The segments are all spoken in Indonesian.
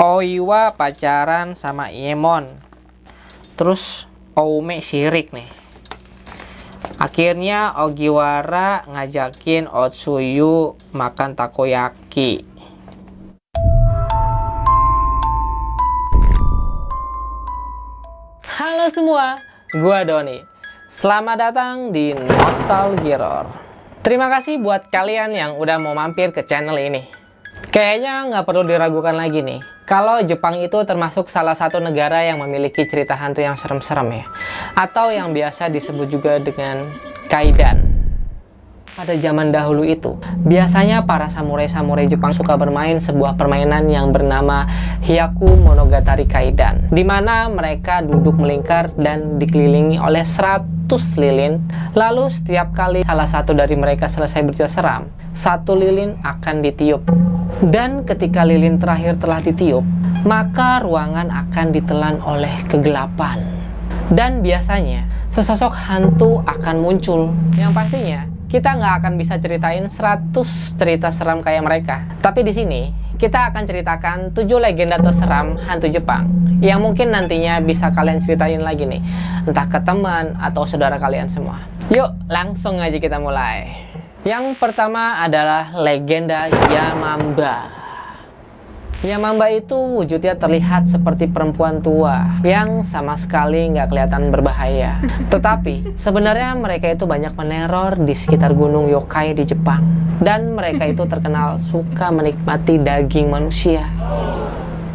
Oiwa pacaran sama Iemon, terus Oume sirik nih. Akhirnya Ogiwara ngajakin Otsuyu makan takoyaki. Halo semua, gua Doni. Selamat datang di Nostalgiror. Terima kasih buat kalian yang udah mau mampir ke channel ini. Kayaknya nggak perlu diragukan lagi nih, kalau Jepang itu termasuk salah satu negara yang memiliki cerita hantu yang serem-serem ya, atau yang biasa disebut juga dengan kaidan. Pada zaman dahulu itu, biasanya para samurai-samurai Jepang suka bermain sebuah permainan yang bernama Hyaku Monogatari Kaidan, di mana mereka duduk melingkar dan dikelilingi oleh 100 lilin. Lalu setiap kali salah satu dari mereka selesai bercerita seram, satu lilin akan ditiup. Dan ketika lilin terakhir telah ditiup, maka ruangan akan ditelan oleh kegelapan. Dan biasanya sesosok hantu akan muncul. Yang pastinya kita nggak akan bisa ceritain 100 cerita seram kayak mereka. Tapi di sini kita akan ceritakan 7 legenda terseram hantu Jepang yang mungkin nantinya bisa kalian ceritain lagi nih, entah ke teman atau saudara kalian semua. Yuk, langsung aja kita mulai. Yang pertama adalah legenda Yamamba. Yamamba itu wujudnya terlihat seperti perempuan tua yang sama sekali nggak kelihatan berbahaya. Tetapi sebenarnya mereka itu banyak meneror di sekitar gunung yokai di Jepang. Dan mereka itu terkenal suka menikmati daging manusia.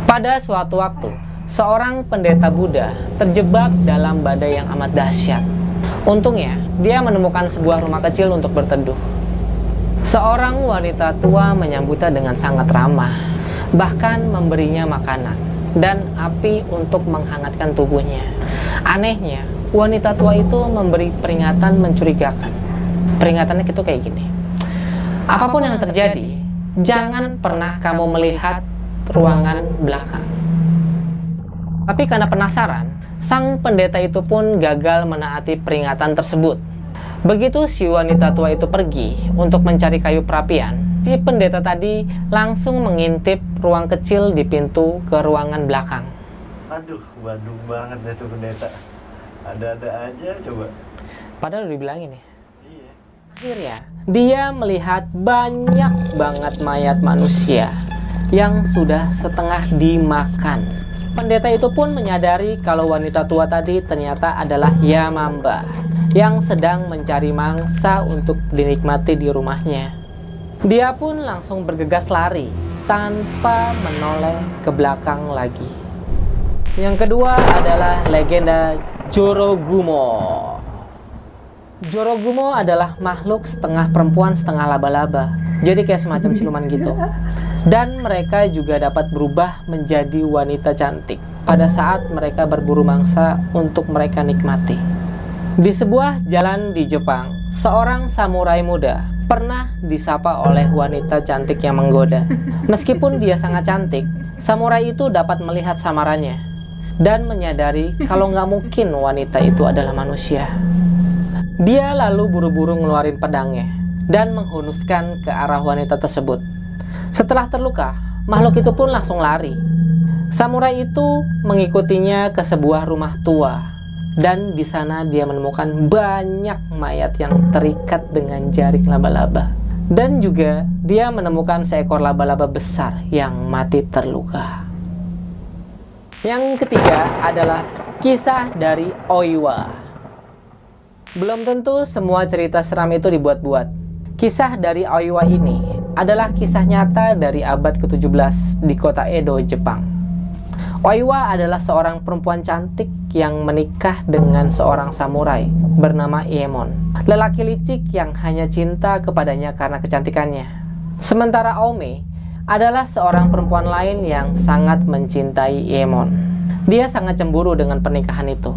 Pada suatu waktu, seorang pendeta Buddha terjebak dalam badai yang amat dahsyat. Untungnya, dia menemukan sebuah rumah kecil untuk berteduh. Seorang wanita tua menyambutnya dengan sangat ramah, bahkan memberinya makanan dan api untuk menghangatkan tubuhnya. Anehnya, wanita tua itu memberi peringatan mencurigakan. Peringatannya itu kayak gini: apapun yang terjadi, jangan pernah kamu melihat ruangan belakang. Tapi karena penasaran, sang pendeta itu pun gagal menaati peringatan tersebut. Begitu si wanita tua itu pergi untuk mencari kayu perapian, si pendeta tadi langsung mengintip ruang kecil di pintu ke ruangan belakang. Aduh, Bandung banget deh tuh pendeta. Ada-ada aja coba. Padahal udah dibilangin ya. Iya. Akhirnya, dia melihat banyak banget mayat manusia yang sudah setengah dimakan. Pendeta itu pun menyadari kalau wanita tua tadi ternyata adalah Yamamba yang sedang mencari mangsa untuk dinikmati di rumahnya. Dia pun langsung bergegas lari tanpa menoleh ke belakang lagi. Yang kedua adalah legenda Jorogumo. Jorogumo adalah makhluk setengah perempuan setengah laba-laba, jadi kayak semacam siluman gitu. Dan mereka juga dapat berubah menjadi wanita cantik pada saat mereka berburu mangsa untuk mereka nikmati. Di sebuah jalan di Jepang, seorang samurai muda pernah disapa oleh wanita cantik yang menggoda. Meskipun dia sangat cantik, samurai itu dapat melihat samarannya dan menyadari kalau nggak mungkin wanita itu adalah manusia. Dia lalu buru-buru ngeluarin pedangnya dan menghunuskan ke arah wanita tersebut. Setelah terluka, makhluk itu pun langsung lari. Samurai itu mengikutinya ke sebuah rumah tua. Dan di sana dia menemukan banyak mayat yang terikat dengan jaring laba-laba. Dan juga dia menemukan seekor laba-laba besar yang mati terluka. Yang ketiga adalah kisah dari Oiwa. Belum tentu semua cerita seram itu dibuat-buat. Kisah dari Oiwa ini adalah kisah nyata dari abad ke-17 di kota Edo, Jepang. Oiwa adalah seorang perempuan cantik yang menikah dengan seorang samurai bernama Iemon, lelaki licik yang hanya cinta kepadanya karena kecantikannya. Sementara Oume adalah seorang perempuan lain yang sangat mencintai Iemon. Dia sangat cemburu dengan pernikahan itu.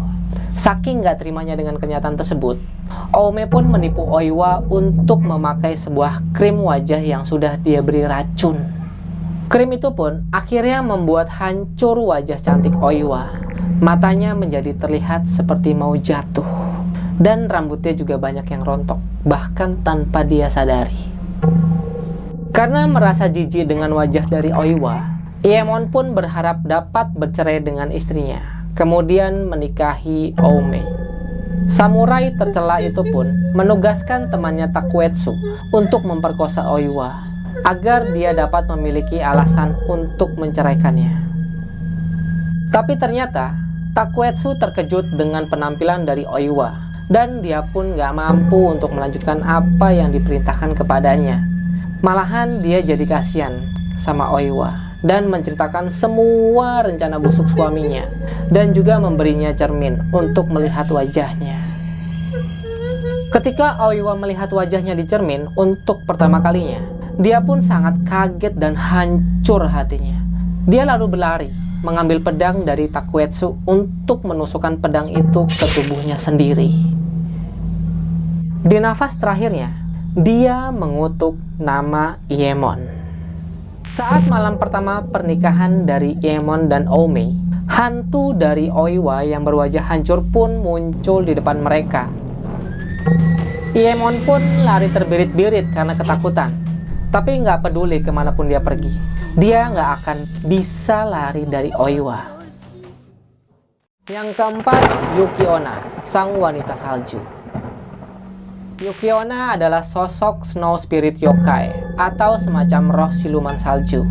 Saking gak terimanya dengan kenyataan tersebut, Oume pun menipu Oiwa untuk memakai sebuah krim wajah yang sudah dia beri racun. Krim itu pun akhirnya membuat hancur wajah cantik Oiwa. Matanya menjadi terlihat seperti mau jatuh. Dan rambutnya juga banyak yang rontok, bahkan tanpa dia sadari. Karena merasa jijik dengan wajah dari Oiwa, Ieemon pun berharap dapat bercerai dengan istrinya, kemudian menikahi Oumei. Samurai tercela itu pun menugaskan temannya Takuetsu untuk memperkosa Oiwa, agar dia dapat memiliki alasan untuk menceraikannya. Tapi ternyata Takuetsu terkejut dengan penampilan dari Oiwa, dan dia pun gak mampu untuk melanjutkan apa yang diperintahkan kepadanya. Malahan dia jadi kasihan sama Oiwa dan menceritakan semua rencana busuk suaminya, dan juga memberinya cermin untuk melihat wajahnya. Ketika Oiwa melihat wajahnya di cermin untuk pertama kalinya, dia pun sangat kaget dan hancur hatinya. Dia lalu berlari, mengambil pedang dari Takuetsu untuk menusukkan pedang itu ke tubuhnya sendiri. Di nafas terakhirnya, dia mengutuk nama Ieemon. Saat malam pertama pernikahan dari Ieemon dan Oumei, hantu dari Oiwa yang berwajah hancur pun muncul di depan mereka. Ieemon pun lari terbirit-birit karena ketakutan, tapi nggak peduli kemanapun dia pergi, dia nggak akan bisa lari dari Oiwa. Yang keempat, Yuki Onna, sang wanita salju. Yuki Onna adalah sosok snow spirit yokai atau semacam roh siluman salju.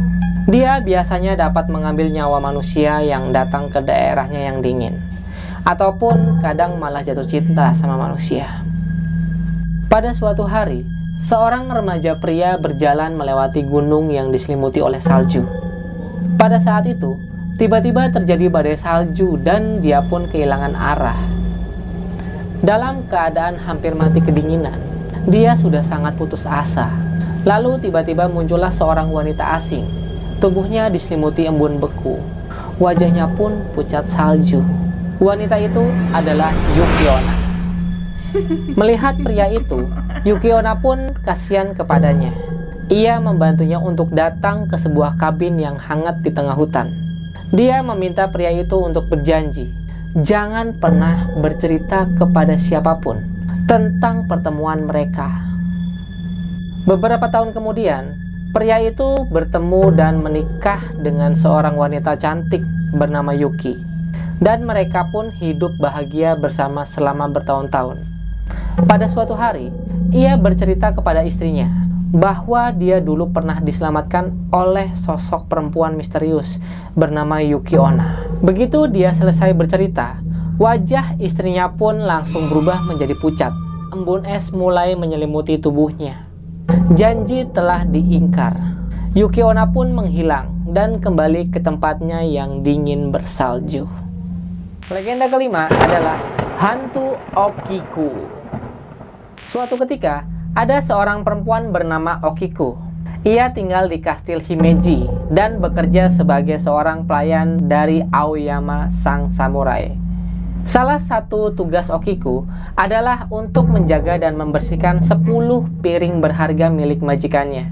Dia biasanya dapat mengambil nyawa manusia yang datang ke daerahnya yang dingin, ataupun kadang malah jatuh cinta sama manusia. Pada suatu hari, seorang remaja pria berjalan melewati gunung yang diselimuti oleh salju. Pada saat itu, tiba-tiba terjadi badai salju dan dia pun kehilangan arah. Dalam keadaan hampir mati kedinginan, dia sudah sangat putus asa. Lalu tiba-tiba muncullah seorang wanita asing. Tubuhnya diselimuti embun beku. Wajahnya pun pucat salju. Wanita itu adalah Yuki Onna. Melihat pria itu, Yuki Onna pun kasihan kepadanya. Ia membantunya untuk datang ke sebuah kabin yang hangat di tengah hutan. Dia meminta pria itu untuk berjanji, jangan pernah bercerita kepada siapapun tentang pertemuan mereka. Beberapa tahun kemudian, pria itu bertemu dan menikah dengan seorang wanita cantik bernama Yuki. Dan mereka pun hidup bahagia bersama selama bertahun-tahun. Pada suatu hari, ia bercerita kepada istrinya bahwa dia dulu pernah diselamatkan oleh sosok perempuan misterius bernama Yuki Onna. Begitu dia selesai bercerita, wajah istrinya pun langsung berubah menjadi pucat. Embun es mulai menyelimuti tubuhnya. Janji telah diingkar. Yuki Onna pun menghilang dan kembali ke tempatnya yang dingin bersalju. Legenda kelima adalah hantu Okiku. Suatu ketika, ada seorang perempuan bernama Okiku. Ia tinggal di kastil Himeji dan bekerja sebagai seorang pelayan dari Aoyama sang samurai. Salah satu tugas Okiku adalah untuk menjaga dan membersihkan 10 piring berharga milik majikannya.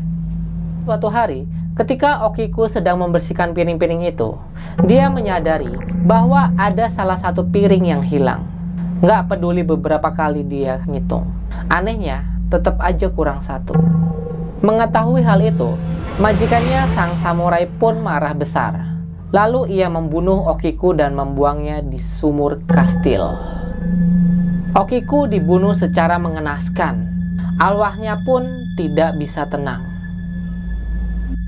Suatu hari, ketika Okiku sedang membersihkan piring-piring itu, dia menyadari bahwa ada salah satu piring yang hilang. Nggak peduli beberapa kali dia ngitung. Anehnya, tetap aja kurang satu. Mengetahui hal itu, majikannya sang samurai pun marah besar. Lalu ia membunuh Okiku dan membuangnya di sumur kastil. Okiku dibunuh secara mengenaskan. Arwahnya pun tidak bisa tenang.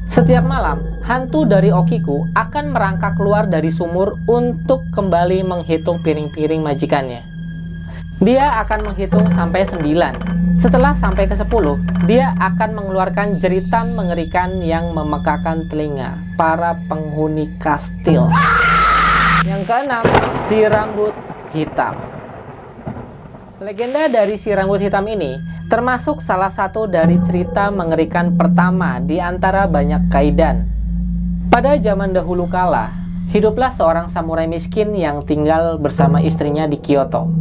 Setiap malam, hantu dari Okiku akan merangkak keluar dari sumur untuk kembali menghitung piring-piring majikannya. Dia akan menghitung sampai 9. Setelah sampai ke 10, dia akan mengeluarkan jeritan mengerikan yang memekakan telinga para penghuni kastil. Yang keenam, si rambut hitam. Legenda dari si rambut hitam ini termasuk salah satu dari cerita mengerikan pertama di antara banyak kaidan. Pada zaman dahulu kala, hiduplah seorang samurai miskin yang tinggal bersama istrinya di Kyoto.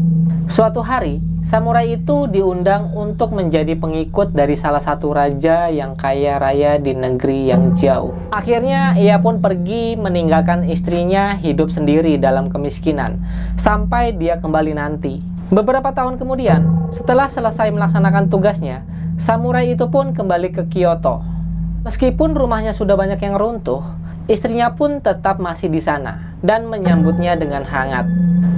Suatu hari, samurai itu diundang untuk menjadi pengikut dari salah satu raja yang kaya raya di negeri yang jauh. Akhirnya, ia pun pergi meninggalkan istrinya hidup sendiri dalam kemiskinan, sampai dia kembali nanti. Beberapa tahun kemudian, setelah selesai melaksanakan tugasnya, samurai itu pun kembali ke Kyoto. Meskipun rumahnya sudah banyak yang runtuh, istrinya pun tetap masih di sana dan menyambutnya dengan hangat.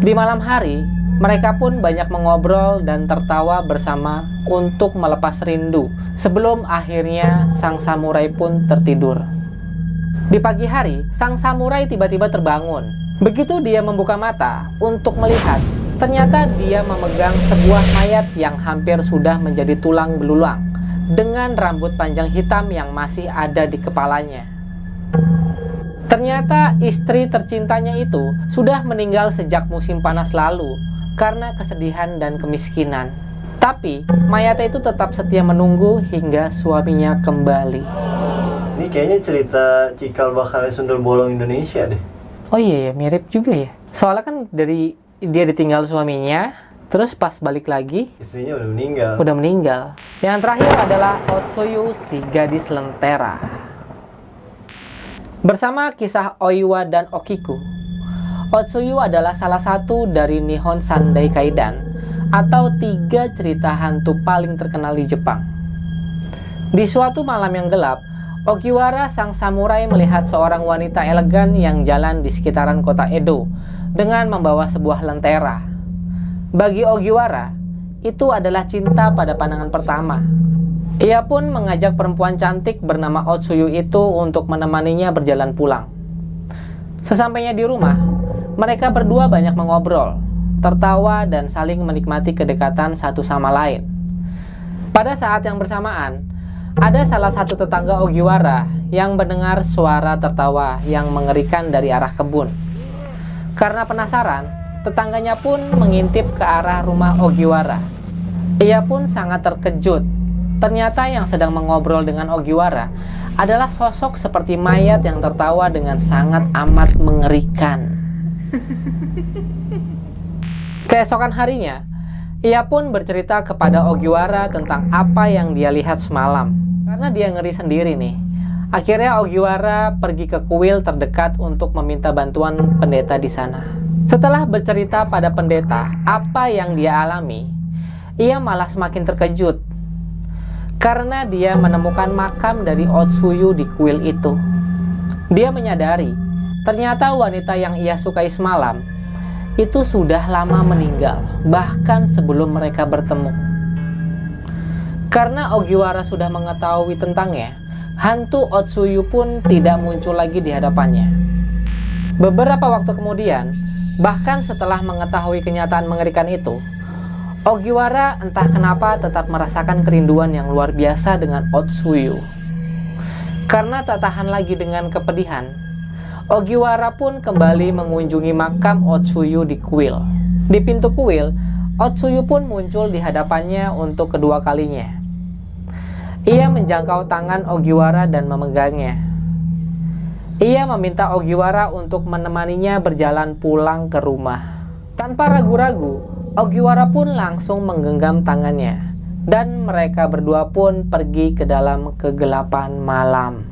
Di malam hari, mereka pun banyak mengobrol dan tertawa bersama untuk melepas rindu sebelum akhirnya sang samurai pun tertidur. Di pagi hari, sang samurai tiba-tiba terbangun. Begitu dia membuka mata untuk melihat, ternyata dia memegang sebuah mayat yang hampir sudah menjadi tulang belulang dengan rambut panjang hitam yang masih ada di kepalanya. Ternyata istri tercintanya itu sudah meninggal sejak musim panas lalu karena kesedihan dan kemiskinan. Tapi mayatnya itu tetap setia menunggu hingga suaminya kembali. Ini kayaknya cerita cikal bakalnya sundel bolong Indonesia deh. Oh iya ya, mirip juga ya. Soalnya kan dari dia ditinggal suaminya, terus pas balik lagi Istrinya udah meninggal. udah meninggal. Yang terakhir adalah Otsuyu, si gadis lentera. Bersama kisah Oiwa dan Okiku, Otsuyu adalah salah satu dari Nihon Sandai Kaidan atau 3 cerita hantu paling terkenal di Jepang. Di suatu malam yang gelap, Ogiwara sang samurai melihat seorang wanita elegan yang jalan di sekitaran kota Edo dengan membawa sebuah lentera. Bagi Ogiwara, itu adalah cinta pada pandangan pertama. Ia pun mengajak perempuan cantik bernama Otsuyu itu untuk menemaninya berjalan pulang. Sesampainya di rumah, mereka berdua banyak mengobrol, tertawa dan saling menikmati kedekatan satu sama lain. Pada saat yang bersamaan, ada salah satu tetangga Ogiwara yang mendengar suara tertawa yang mengerikan dari arah kebun. Karena penasaran, tetangganya pun mengintip ke arah rumah Ogiwara. Ia pun sangat terkejut. Ternyata yang sedang mengobrol dengan Ogiwara adalah sosok seperti mayat yang tertawa dengan sangat amat mengerikan. Keesokan harinya, ia pun bercerita kepada Ogiwara tentang apa yang dia lihat semalam. Karena dia ngeri sendiri nih. Akhirnya Ogiwara pergi ke kuil terdekat untuk meminta bantuan pendeta di sana. Setelah bercerita pada pendeta apa yang dia alami, ia malah semakin terkejut karena dia menemukan makam dari Otsuyu di kuil itu. Dia menyadari ternyata wanita yang ia sukai semalam itu sudah lama meninggal, bahkan sebelum mereka bertemu. Karena Ogiwara sudah mengetahui tentangnya, hantu Otsuyu pun tidak muncul lagi di hadapannya. Beberapa waktu kemudian, bahkan setelah mengetahui kenyataan mengerikan itu, Ogiwara entah kenapa tetap merasakan kerinduan yang luar biasa dengan Otsuyu. Karena tak tahan lagi dengan kepedihan, Ogiwara pun kembali mengunjungi makam Otsuyu di kuil. Di pintu kuil, Otsuyu pun muncul di hadapannya untuk kedua kalinya. Ia menjangkau tangan Ogiwara dan memegangnya. Ia meminta Ogiwara untuk menemaninya berjalan pulang ke rumah. Tanpa ragu-ragu, Ogiwara pun langsung menggenggam tangannya, dan mereka berdua pun pergi ke dalam kegelapan malam.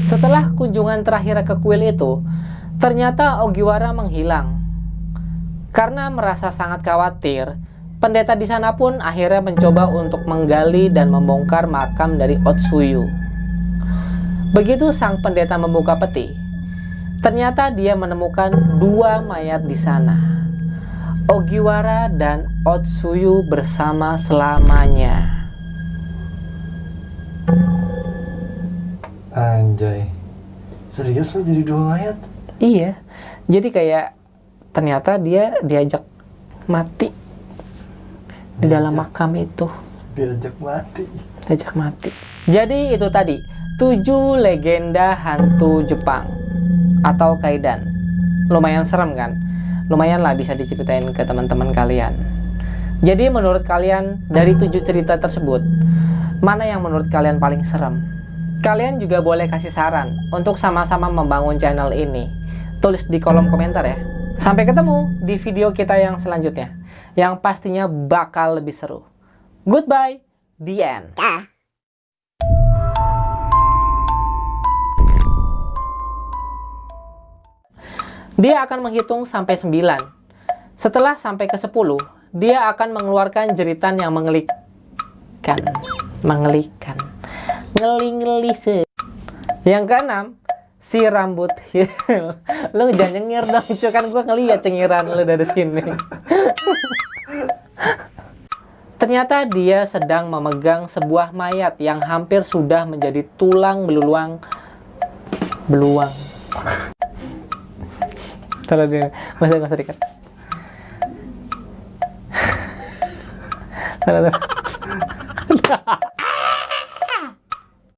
Setelah kunjungan terakhir ke kuil itu, ternyata Ogiwara menghilang. Karena merasa sangat khawatir, pendeta di sana pun akhirnya mencoba untuk menggali dan membongkar makam dari Otsuyu. Begitu sang pendeta membuka peti, ternyata dia menemukan 2 mayat di sana. Ogiwara dan Otsuyu bersama selamanya. Anjay. Serius lo jadi 2 mayat? Iya. Jadi kayak ternyata dia diajak mati di dalam makam itu. Diajak mati. Diajak mati. Jadi itu tadi 7 legenda hantu Jepang atau kaidan. Lumayan serem kan? Lumayan lah bisa diceritain ke teman-teman kalian. Jadi menurut kalian dari 7 cerita tersebut, mana yang menurut kalian paling serem? Kalian juga boleh kasih saran untuk sama-sama membangun channel ini. Tulis di kolom komentar ya. Sampai ketemu di video kita yang selanjutnya, yang pastinya bakal lebih seru. Goodbye, the end. Dia akan menghitung sampai 9. Setelah sampai ke 10, dia akan mengeluarkan jeritan yang mengelikan. Ngeli-ngeli. Yang keenam, si rambut hill. Lu jangan nyengir dong, cuy, kan gue ngeliat cengiran lu dari sini. Ternyata dia sedang memegang sebuah mayat yang hampir sudah menjadi tulang belulang. Taruh dia, nggak usah dikat. Taruh.